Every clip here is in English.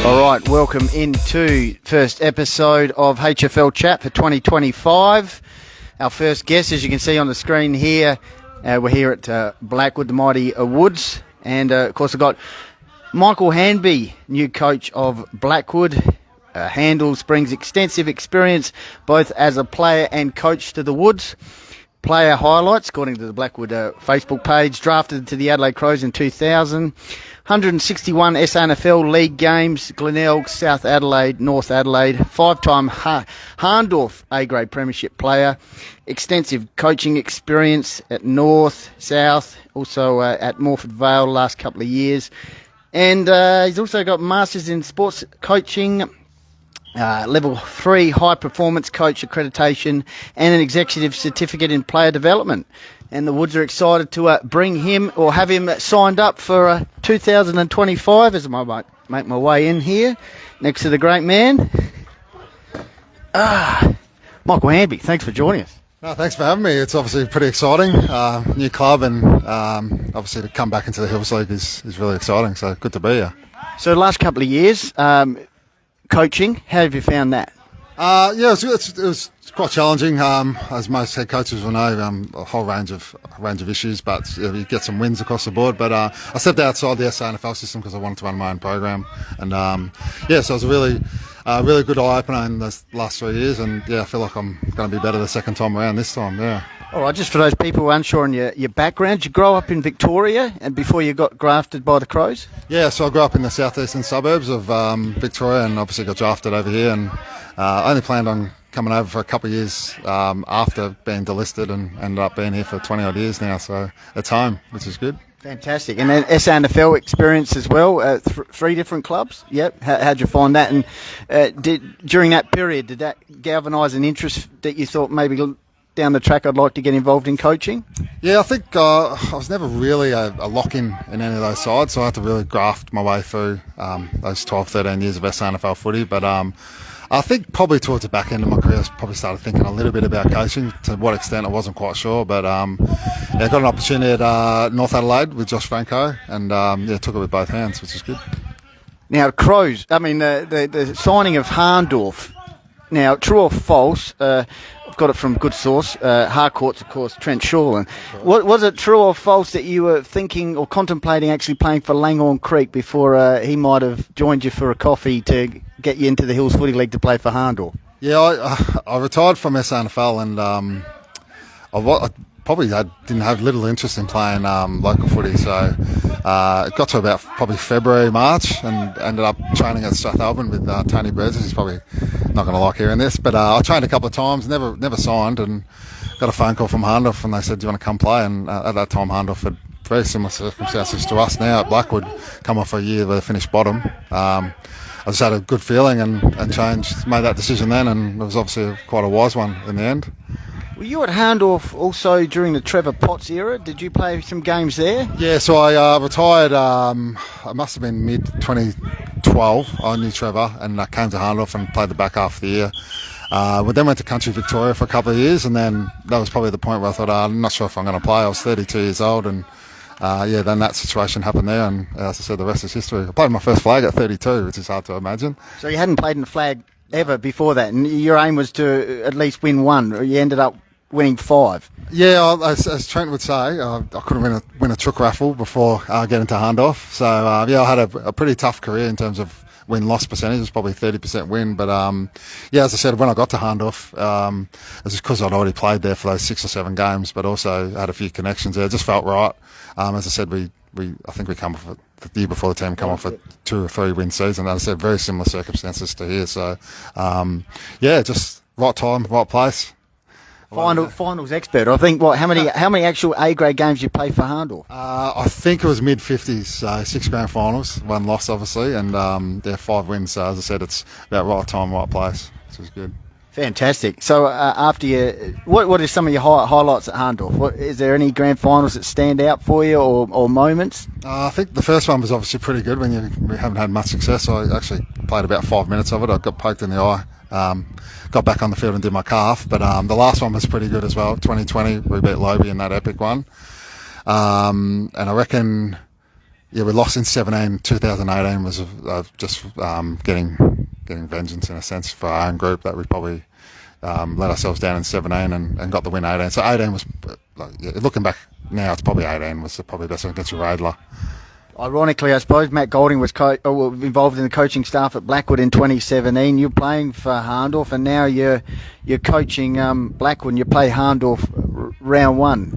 All right, welcome into first episode of HFL Chat for 2025. Our first guest, as you can see on the screen here, we're here at Blackwood, the mighty Woods. And, of course, I've got Michael Handby, new coach of Blackwood. Handles, brings extensive experience both as a player and coach to the Woods. Player highlights, according to the Blackwood Facebook page, drafted to the Adelaide Crows in 2000. 161 SNFL league games, Glenelg, South Adelaide, North Adelaide. Five-time Harndorf A-grade premiership player. Extensive coaching experience at North, South, also at Morford Vale the last couple of years. And he's also got Masters in Sports Coaching, Level 3 High Performance Coach Accreditation, and an Executive Certificate in Player Development. And the Woods are excited to bring him or have him signed up for 2025 as I might make my way in here next to the great man. Michael Handby, thanks for joining us. No, thanks for having me. It's obviously pretty exciting. New club and obviously to come back into the Hills League is really exciting. So good to be here. So the last couple of years, coaching, how have you found that? It was quite challenging, as most head coaches will know. A whole range of issues, but you get some wins across the board. But I stepped outside the SNFL system because I wanted to run my own program, and so it was a really good eye opener in the last 3 years. And I feel like I'm going to be better the second time around this time. Yeah. All right, just for those people who are unsure on your background, you grow up in Victoria and before you got grafted by the Crows? Yeah, so I grew up in the southeastern suburbs of Victoria and obviously got drafted over here, and I only planned on coming over for a couple of years after being delisted, and ended up being here for 20 odd years now, so it's home, which is good. Fantastic. And then SNFL experience as well, 3 different clubs. Yep. How'd you find that? And during that period, did that galvanise an interest that you thought maybe down the track I'd like to get involved in coaching? Yeah, I think I was never really a lock-in in any of those sides, so I had to really graft my way through those 12, 13 years of SNFL footy. But I think probably towards the back end of my career, I probably started thinking a little bit about coaching. To what extent, I wasn't quite sure. But I got an opportunity at North Adelaide with Josh Franco, and took it with both hands, which is good. Now, Crows, the signing of Harndorf. Now, true or false, I've got it from good source, Harcourt's, of course, Trent Shaw. Was it true or false that you were thinking or contemplating actually playing for Langhorne Creek before he might have joined you for a coffee to get you into the Hills Footy League to play for Harndorf? Yeah, I retired from SNFL, and I probably didn't have little interest in playing local footy, so it got to about probably February, March, and ended up training at Strath Albin with Tony Burgess. He's probably not going to like hearing this, but I trained a couple of times, never signed, and got a phone call from Harndorf, and they said, "Do you want to come play?" And at that time, Harndorf had very similar circumstances to us now at Blackwood, come off a year where they finished bottom. I just had a good feeling and made that decision then, and it was obviously quite a wise one in the end. Were you at Harndorf also during the Trevor Potts era? Did you play some games there? Yeah, so I retired, it must have been mid-2012. I knew Trevor, and I came to Harndorf and played the back half of the year. We then went to Country Victoria for a couple of years, and then that was probably the point where I thought, I'm not sure if I'm going to play. I was 32 years old, and then that situation happened there, and as I said, the rest is history. I played my first flag at 32, which is hard to imagine. So you hadn't played in the flag ever before that, and your aim was to at least win one, or you ended up winning 5. Yeah, as Trent would say, I couldn't win a chook raffle before getting to Harndorf. So I had a pretty tough career in terms of win-loss percentage. It was probably 30% win. But as I said, when I got to Harndorf, it was because I'd already played there for those 6 or 7 games, but also had a few connections there. It just felt right. As I said, I think we come off the year before the team come off a 2 or 3 win season. As I said, very similar circumstances to here. So just right time, right place. Finals expert. I think how many actual A grade games you play for Harndorf? I think it was mid 50s. 6 grand finals, 1 loss obviously, and 5 wins. So as I said, it's about right time, right place, which is good. Fantastic. So after what are some of your highlights at Harndorf? Is there any grand finals that stand out for you or moments? I think the first one was obviously pretty good when we haven't had much success. I actually played about 5 minutes of it. I got poked in the eye. Got back on the field and did my calf, but the last one was pretty good as well. 2020, we beat Lobe in that epic one. And I reckon, we lost in 17. 2018 was just getting vengeance in a sense for our own group, that we probably let ourselves down in 17 and got the win 18. So 18 was, looking back now, it's probably 18 was probably the best one against Radler. Ironically, I suppose Matt Golding was involved in the coaching staff at Blackwood in 2017. You're playing for Harndorf, and now you're coaching Blackwood, and you play Harndorf round one.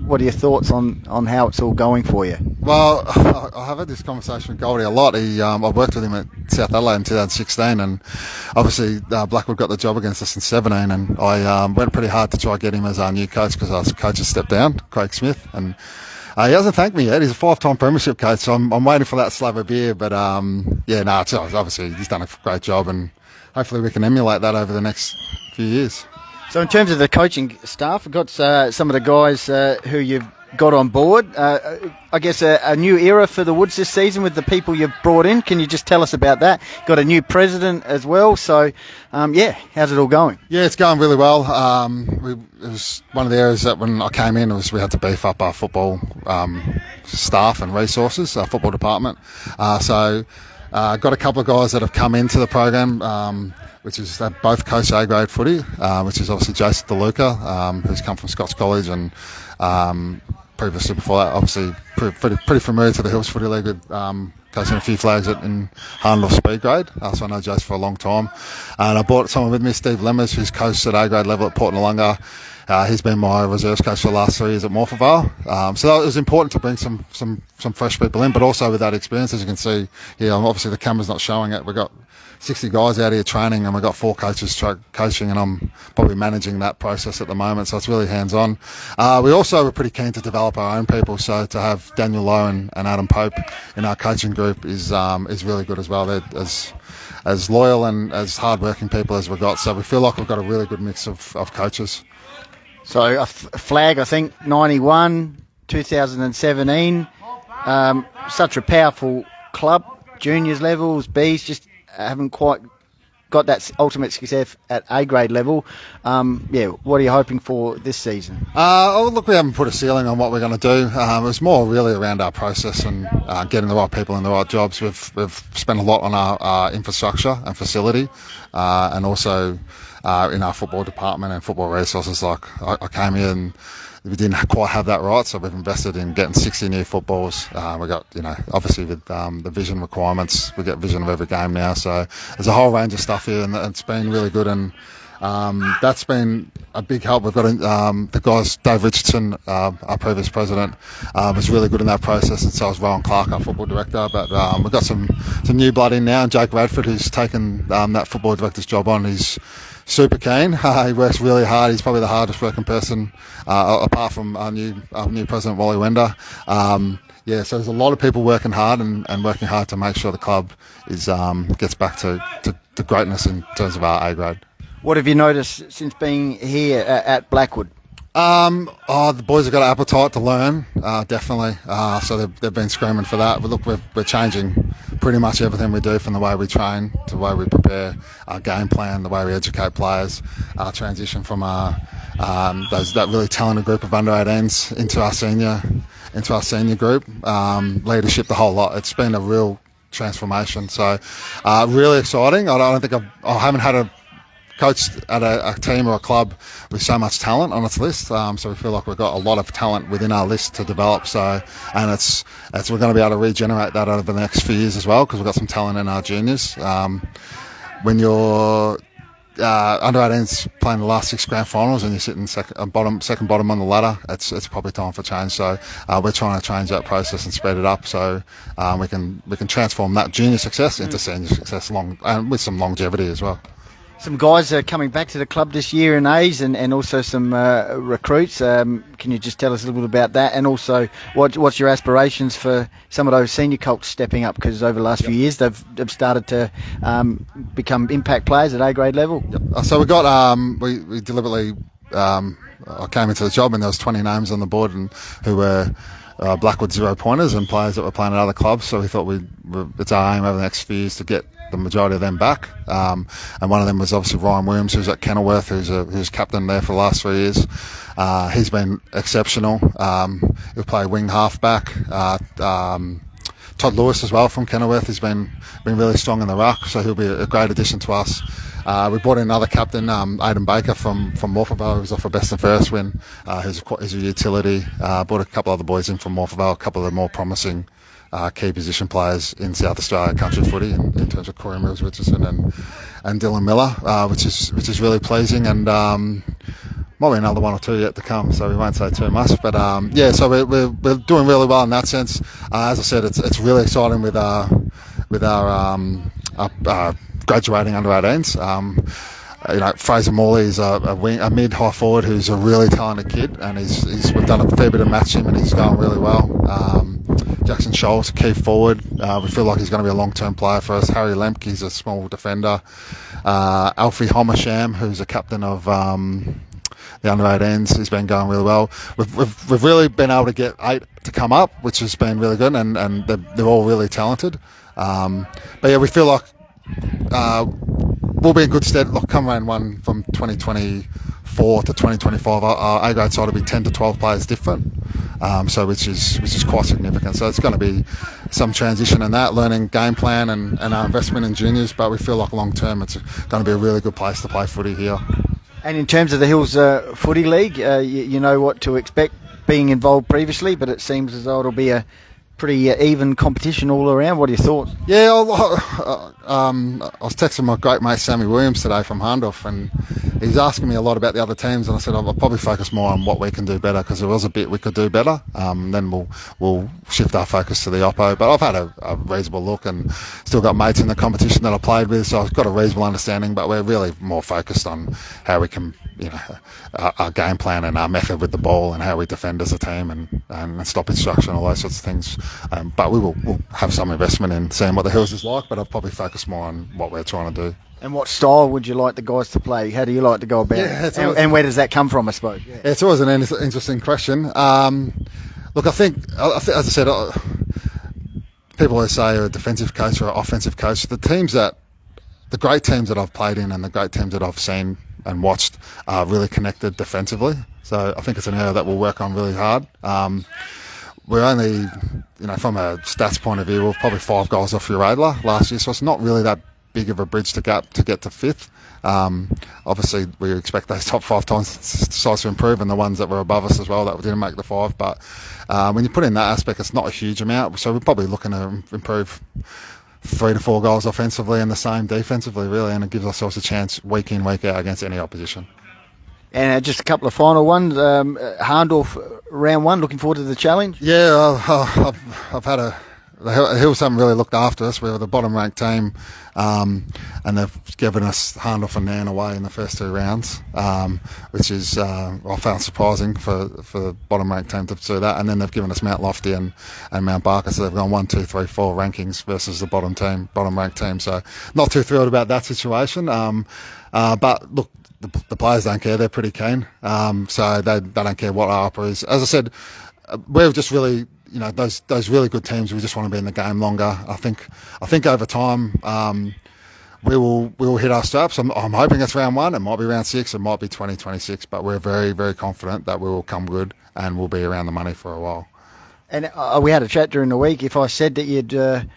What are your thoughts on how it's all going for you? Well, I have had this conversation with Goldy a lot. I worked with him at South Adelaide in 2016, and obviously Blackwood got the job against us in 17, and I went pretty hard to try to get him as our new coach because our coach has stepped down, Craig Smith, and he hasn't thanked me yet. He's a 5-time premiership coach, so I'm waiting for that slab of beer. But obviously he's done a great job, and hopefully we can emulate that over the next few years. So in terms of the coaching staff, we've got some of the guys who you've got on board. I guess a new era for the Woods this season with the people you've brought in. Can you just tell us about that? Got a new president as well. So, how's it all going? Yeah, it's going really well. It was one of the areas that when I came in, we had to beef up our football staff and resources, our football department. So got a couple of guys that have come into the program, which is both coach A-grade footy, which is obviously Jason DeLuca, who's come from Scots College, and previously before that, obviously pretty familiar to the Hills Footy League with coaching a few flags in Harndorf speed grade. So I know Jason for a long time. And I brought someone with me, Steve Lemmers, who's coached at A-grade level at Port Noarlunga. He's been my reserves coach for the last 3 years at Morpher Vale. So it was important to bring some fresh people in, but also with that experience, as you can see here, obviously the camera's not showing it. We've got 60 guys out here training, and we've got 4 coaches coaching, and I'm probably managing that process at the moment, so it's really hands-on. We also were pretty keen to develop our own people, so to have Daniel Lowe and Adam Pope in our coaching group is really good as well. They're as loyal and as hard-working people as we've got, so we feel like we've got a really good mix of coaches. So a flag, I think, 91, 2017, such a powerful club, juniors levels, Bs, just haven't quite got that ultimate success at A-grade level. What are you hoping for this season? Look, we haven't put a ceiling on what we're going to do. It was more really around our process and getting the right people in the right jobs. We've spent a lot on our infrastructure and facility, and also in our football department and football resources. Like I came here and we didn't quite have that right, so we've invested in getting 60 new footballs. We got, obviously with the vision requirements, we get vision of every game now. So there's a whole range of stuff here, and it's been really good. And that's been a big help. We've got the guys, Dave Richardson, our previous president, was really good in that process, and so was Rowan Clark, our football director. But we've got some new blood in now, and Jake Radford, who's taken that football director's job on. He's super keen. He works really hard. He's probably the hardest working person, apart from our new president, Wally Wender. So there's a lot of people working hard and working hard to make sure the club gets back to greatness in terms of our A-grade. What have you noticed since being here at Blackwood? The boys have got an appetite to learn, definitely. So they've been screaming for that. But look, we're changing pretty much everything we do, from the way we train to the way we prepare our game plan, the way we educate players, our transition from that really talented group of under-18s into our senior group, leadership, the whole lot. It's been a real transformation. So really exciting. I haven't had a coached at a team or a club with so much talent on its list, so we feel like we've got a lot of talent within our list to develop. So, and we're going to be able to regenerate that over the next few years as well, because we've got some talent in our juniors. When you're under 18s playing the last 6 grand finals and you're sitting second bottom on the ladder, it's probably time for change. So we're trying to change that process and speed it up, so we can transform that junior success into senior success, and with some longevity as well. Some guys are coming back to the club this year in A's, and also some recruits. Can you just tell us a little bit about that, and also what's your aspirations for some of those senior colts stepping up? Because over the last few years they've started to become impact players at A-grade level. Yep. So we got we deliberately I came into the job and there was 20 names on the board and who were Blackwood 0-pointers and players that were playing at other clubs. So we thought it's our aim over the next few years to get the majority of them back. And one of them was obviously Ryan Williams, who's at Kenilworth, who's captain there for the last 3 years. He's been exceptional. He'll play wing half back. Todd Lewis as well from Kenilworth has been really strong in the ruck, so he'll be a great addition to us. We brought in another captain, Aidan Baker from Morphettvale, who's off a best and first win. He's a utility. Brought a couple other boys in from Morphettvale, a couple of the more promising key position players in South Australia country footy in terms of Corey Mills Richardson and Dylan Miller, which is really pleasing, and might be another one or two yet to come, so we won't say too much. But so we're doing really well in that sense. As I said, it's really exciting with our graduating under 18s. Fraser Morley's a mid-high forward who's a really talented kid, and we've done a fair bit of matching, and he's going really well. Jackson Scholes, key forward. We feel like he's going to be a long-term player for us. Harry Lemke's a small defender. Alfie Homersham, who's a captain of the under 18s, has been going really well. We've really been able to get 8 to come up, which has been really good, and they're all really talented. But yeah, we feel like we'll be in good stead. Like come round one from 2024 to 2025, our A grade side will be 10 to 12 players different. Which is quite significant. So it's going to be some transition in that, learning game plan and our investment in juniors. But we feel like long term, it's going to be a really good place to play footy here. And in terms of the Hills Footy League, you know what to expect being involved previously, but it seems as though it'll be a pretty even competition all around. What are your thoughts? Yeah, I was texting my great mate Sammy Williams today from Hahndorf, and he's asking me a lot about the other teams, and I said I'll probably focus more on what we can do better, because there was a bit we could do better. Then we'll shift our focus to the Oppo. But I've had a reasonable look, and still got mates in the competition that I played with, so I've got a reasonable understanding. But we're really more focused on how we can, our game plan and our method with the ball, and how we defend as a team, and stop instruction, all those sorts of things. But we'll have some investment in seeing what the Hills is like, but I'll probably focus more on what we're trying to do. And what style would you like the guys to play? How do you like to go about it? And where does that come from, I suppose? Yeah. It's always an interesting question. Look, I think, as I said, people always say a defensive coach or an offensive coach. The great teams that I've played in and the great teams that I've seen and watched are really connected defensively. So I think it's an area that we'll work on really hard. We're only, from a stats point of view, we're probably 5 goals off Uradla last year, so it's not really that big of a bridge to get to 5th. Obviously, we expect those top 5 sides to improve, and the ones that were above us as well that didn't make the 5. But when you put in that aspect, it's not a huge amount. So we're probably looking to improve 3 to 4 goals offensively and the same defensively, really, and it gives ourselves a chance week in, week out against any opposition. And just a couple of final ones. Hahndorf, round 1, looking forward to the challenge? Yeah, I've had the Hills haven't really looked after us. We were the bottom ranked team, and they've given us Hahndorf and Nan away in the first 2 rounds, which is I found surprising for the bottom ranked team to do that. And then they've given us Mount Lofty and Mount Barker, so they've gone 1, 2, 3, 4 rankings versus the bottom ranked team. So not too thrilled about that situation. But look, the players don't care. They're pretty keen. So they don't care what our upper is. As I said, we're just really, those really good teams, we just want to be in the game longer. I think over time, we will hit our straps. I'm hoping it's round 1. It might be round 6. It might be 2026. But we're very, very confident that we will come good and we'll be around the money for a while. And we had a chat during the week. If I said that you'd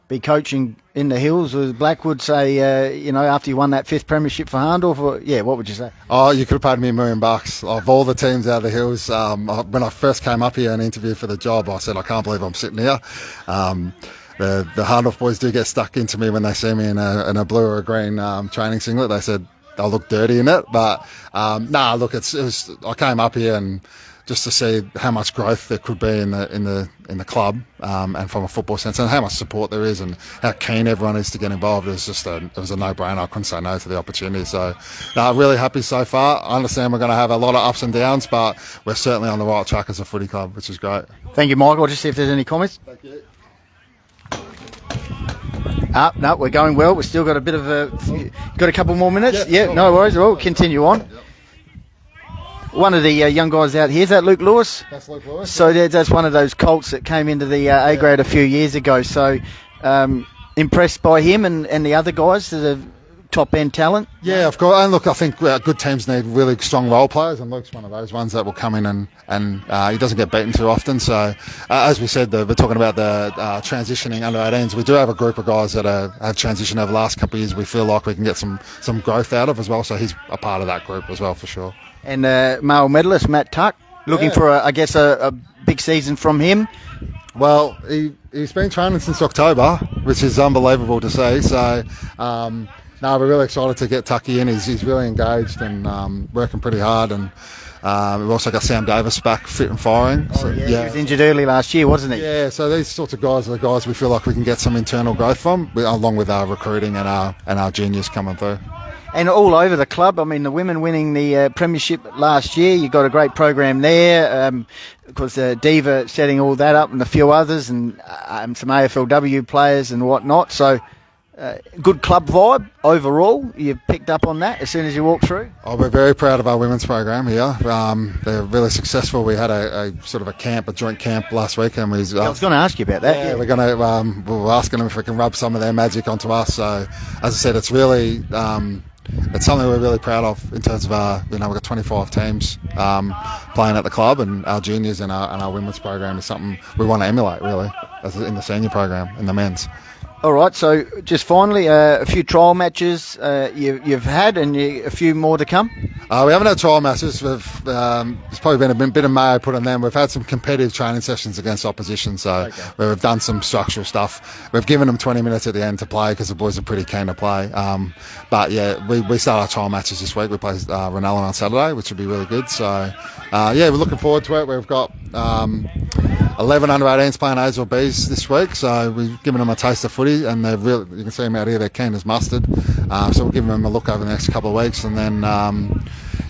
be coaching in the Hills, would Blackwood say, after you won that 5th premiership for Hahndorf, what would you say? Oh, you could have paid me $1 million. Of all the teams out of the Hills, when I first came up here and interviewed for the job, I said, I can't believe I'm sitting here. The Hahndorf boys do get stuck into me when they see me in a blue or a green training singlet. They said I'll look dirty in it, but look, it was. I came up here and just to see how much growth there could be in the club, and from a football sense, and how much support there is, and how keen everyone is to get involved. It was a no-brainer. I couldn't say no to the opportunity. So, really happy so far. I understand we're going to have a lot of ups and downs, but we're certainly on the right track as a footy club, which is great. Thank you, Michael. I'll just see if there's any comments. Thank you. No, we're going well. We've still got a bit of got a couple more minutes. Yeah, sure. No worries. We'll continue on. Yep. One of the young guys out here, is that Luke Lewis? That's Luke Lewis. So that's one of those colts that came into the A grade a few years ago. So impressed by him and the other guys that are top end talent? Yeah, of course. And look, I think good teams need really strong role players, and Luke's one of those ones that will come in and he doesn't get beaten too often. So, as we said, we're talking about the transitioning under 18s. We do have a group of guys that have transitioned over the last couple of years. We feel like we can get some growth out of as well. So he's a part of that group as well for sure. And male medalist Matt Tuck, looking for a big season from him. Well, he's been training since October, which is unbelievable to see. So. No, we're really excited to get Tucky in. He's really engaged and working pretty hard. And we've also got Sam Davis back fit and firing. So, He was injured early last year, wasn't he? Yeah, so these sorts of guys are the guys we feel like we can get some internal growth from, along with our recruiting and our juniors coming through. And all over the club. I mean, the women winning the premiership last year. You got a great program there. Of course, Diva setting all that up, and a few others, and some AFLW players and whatnot. So. Good club vibe overall. You picked up on that as soon as you walked through? Oh, we're very proud of our women's program here. They're really successful. We had a sort of a joint camp last week, and I was going to ask you about that. Yeah, we're going to. We're asking them if we can rub some of their magic onto us. So, as I said, it's really it's something we're really proud of in terms of we've got 25 teams playing at the club, and our juniors and our women's program is something we want to emulate really, as in the senior program in the men's. All right, so just finally, a few trial matches you've had and a few more to come? We haven't had trial matches. There's probably been a bit of mayo put on them. We've had some competitive training sessions against opposition, so we've done some structural stuff. We've given them 20 minutes at the end to play because the boys are pretty keen to play. But yeah, we start our trial matches this week. We play Ranellan on Saturday, which will be really good. So we're looking forward to it. We've got 11 under 18s playing A's or B's this week, so we've given them a taste of footy, and they're really, you can see them out here, they're keen as mustard. So we'll give them a look over the next couple of weeks, and then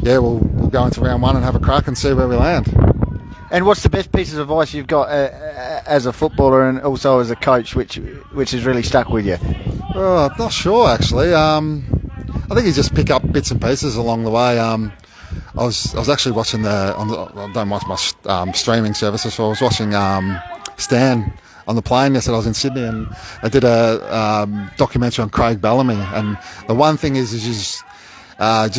we'll go into round one and have a crack and see where we land. And what's the best piece of advice you've got as a footballer and also as a coach, which has really stuck with you? I'm not sure actually. I think you just pick up bits and pieces along the way. I was actually watching I don't watch my streaming services, so I was watching Stan on the plane yesterday. I was in Sydney, and I did a documentary on Craig Bellamy, and the one thing is you just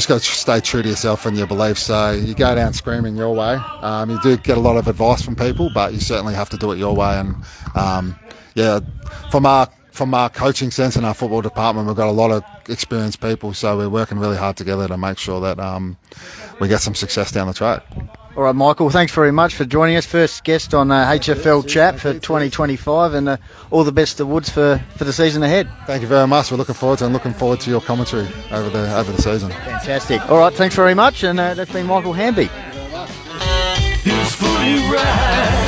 got to stay true to yourself and your beliefs. So you go down screaming your way. You do get a lot of advice from people, but you certainly have to do it your way. And from our coaching sense in our football department, we've got a lot of experienced people, so we're working really hard together to make sure that we get some success down the track. All right, Michael, thanks very much for joining us. First guest on HFL Chat for 2025, and all the best to Woods for the season ahead. Thank you very much. We're looking forward to your commentary over the season. Fantastic. All right, thanks very much, and that's been Michael Handby. It's fully right.